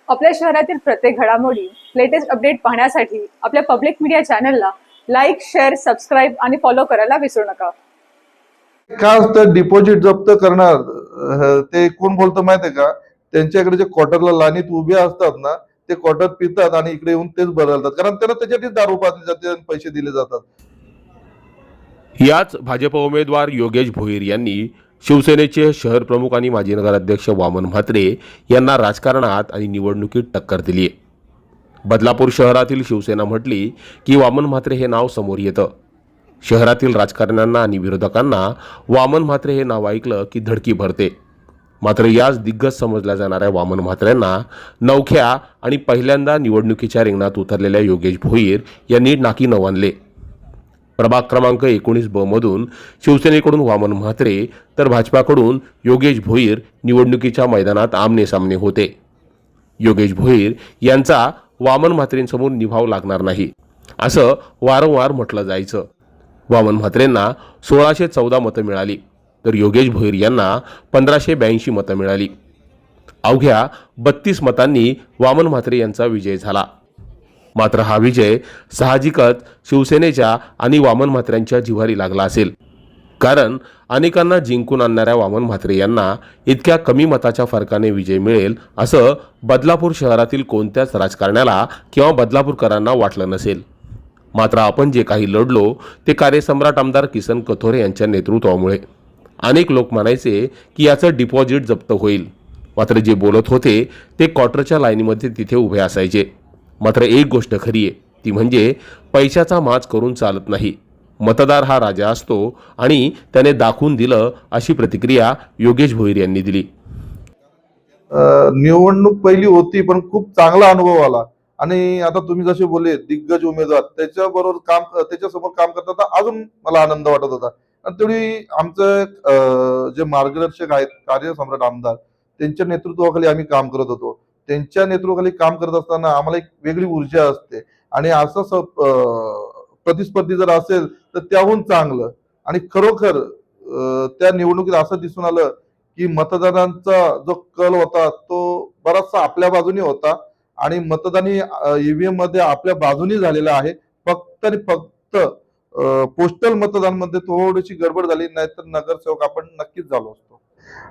आपल्या शहरातील प्रत्येक घडामोडी लेटेस्ट अपडेट पाहण्यासाठी आपल्या पब्लिक मीडिया चॅनलला लाईक, शेअर, सबस्क्राईब आणि फॉलो करायला विसरू नका. का असतं डिपॉझिट जप्त करणार ते कोण बोलतं माहितीये का? त्यांच्याकडे जे क्वार्टरला लाईनीत उभे असतात ना, ते क्वार्टर पितात आणि इकडे येऊन तेच बदलतात, कारण त्यांना त्याच्यातच दारू पाजली जाते आणि पैसे दिले जातात. याच भाजप उमेदवार योगेश भोईर यांनी शिवसेनेचे शहर प्रमुख आणि माजी नगराध्यक्ष वामन म्हात्रे यांना राजकारणात आणि निवडणुकीत टक्कर दिली. बदलापूर शहरातील शिवसेना म्हटली की वामन म्हात्रे हे नाव समोर येतं. शहरातील राजकारण्यांना आणि विरोधकांना वामन म्हात्रे हे नाव ऐकलं की धडकी भरते. मात्र याच दिग्गज समजल्या जाणाऱ्या वामन म्हात्रेंना नवख्या आणि पहिल्यांदा निवडणुकीच्या रिंगणात उतरलेल्या योगेश भोईर यांनी नाकी नऊ आणले. प्रभाग क्रमांक 19 मधून शिवसेनेकडून वामन म्हात्रे तर भाजपाकडून योगेश भोईर निवडणुकीच्या मैदानात आमने सामने होते. योगेश भोईर यांचा वामन म्हात्रेंसमोर निभाव लागणार नाही असं वारंवार म्हटलं जायचं. वामन म्हात्रेंना 1614 मतं मिळाली तर योगेश भोईर यांना 1582 मतं मिळाली. अवघ्या 32 मतांनी वामन म्हात्रे यांचा विजय झाला. मात्र हा विजय साहजिकच शिवसेनेच्या आणि वामन म्हात्रेंच्या जिव्हारी लागला असेल, कारण अनेकांना जिंकून आणणाऱ्या वामन म्हात्रे यांना इतक्या कमी मताच्या फरकाने विजय मिळेल असं बदलापूर शहरातील कोणत्याच राजकारण्याला किंवा बदलापूरकरांना वाटलं नसेल. मात्र आपण जे काही लढलो ते कार्यसम्राट आमदार किसन कथोरे यांच्या नेतृत्वामुळे. अनेक लोक म्हणायचे की याचं डिपॉझिट जप्त होईल, मात्र जे बोलत होते ते क्वार्टरच्या लाईनीमध्ये तिथे उभे असायचे. मात्र एक गोष्ट खरी आहे, ती म्हणजे पैशाचा माज करून चालत नाही. मतदार हा राजा असतो आणि त्याने दाखवून दिलं, अशी प्रतिक्रिया योगेश भोईर यांनी दिली. निवडणूक पहिली होती पण खूप चांगला अनुभव आला आणि आता तुम्ही जसे बोलले दिग्गज उमेदवार त्याच्यासमोर काम करताना अजून मला आनंद वाटत होता. आणि तेवढी आमचं जे मार्गदर्शक आहेत कार्यसम्राट आमदार, त्यांच्या नेतृत्वाखाली आम्ही काम करत होतो. त्यांच्या नेतृत्वाखाली काम करत असताना आम्हाला एक वेगळी ऊर्जा असते आणि असं प्रतिस्पर्धी जर असेल तर त्याहून चांगलं. आणि खरोखर त्या निवडणुकीत असं दिसून आलं की मतदारांचा जो कल होता तो बराचसा आपल्या बाजूने होता आणि मतदानी ईव्हीएम मध्ये आपल्या बाजूने झालेला आहे. फक्त आणि फक्त पोस्टल मतदान मध्ये थोडीशी गडबड झाली, नाहीतर नगरसेवक आपण नक्कीच झालो असतो.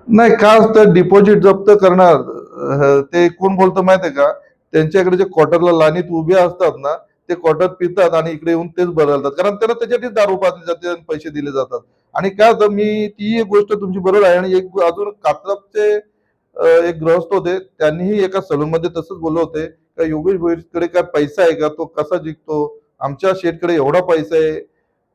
नाही, का असतं डिपॉझिट जप्त करणार ते कोण बोलतं माहितीये का? त्यांच्याकडे जे क्वार्टरला लाईनीत उभे असतात ना, ते क्वार्टर पितात आणि इकडे येऊन तेच बदलतात, कारण त्यांना त्याच्यातच दारू पाजली जाते आणि पैसे दिले जातात. आणि काय होतं, मी ती एक गोष्ट तुमची बरोबर आहे. आणि एक अजून कात्रपचे एक गृहस्थ होते, त्यांनीही एका सलून मध्ये तसंच बोलले होते का योगेश भोईरकडे काय पैसा आहे का, तो कसा जिंकतो, आमच्या शेतकडे एवढा पैसा आहे.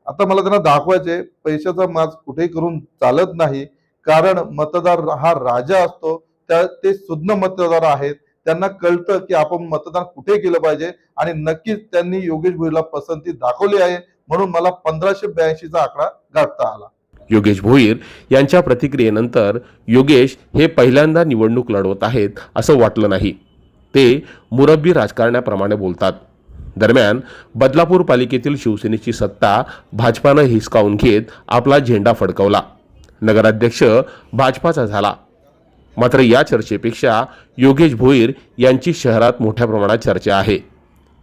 आता मला त्यांना दाखवायचे पैशाचा माज कुठेही करून चालत नाही, कारण मतदार हा राजा असतो. ते सुज्ञ मतदार आहेत, त्यांना कळतं की आपण मतदान कुठे केलं पाहिजे आणि नक्कीच त्यांनी योगेश भोईरला पसंती दाखवली आहे, म्हणून मला 1582चा आकडा गाठता आला. योगेश भोईर यांच्या प्रतिक्रियेनंतर योगेश हे पहिल्यांदा निवडणूक लढवत आहेत असं वाटलं नाही. ते मुरब्बी राजकारण्याप्रमाणे बोलतात. दरम्यान बदलापूर पालिकेतील शिवसेनेची सत्ता भाजपानं हिसकावून घेत आपला झेंडा फडकवला. नगराध्यक्ष भाजपाचा झाला. मात्र या चर्चेपेक्षा योगेश भोईर यांची शहरात मोठ्या प्रमाणात चर्चा आहे.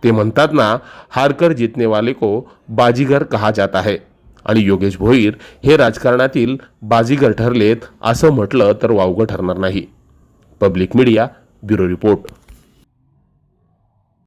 ते म्हणतात ना, हारकर जीतने वाले को बाजीगर कहा जाता है. आणि योगेश भोईर हे राजकारणातील बाजीगर ठरलेत असं म्हटलं तर वावगं ठरणार नाही. Public media, bureau report.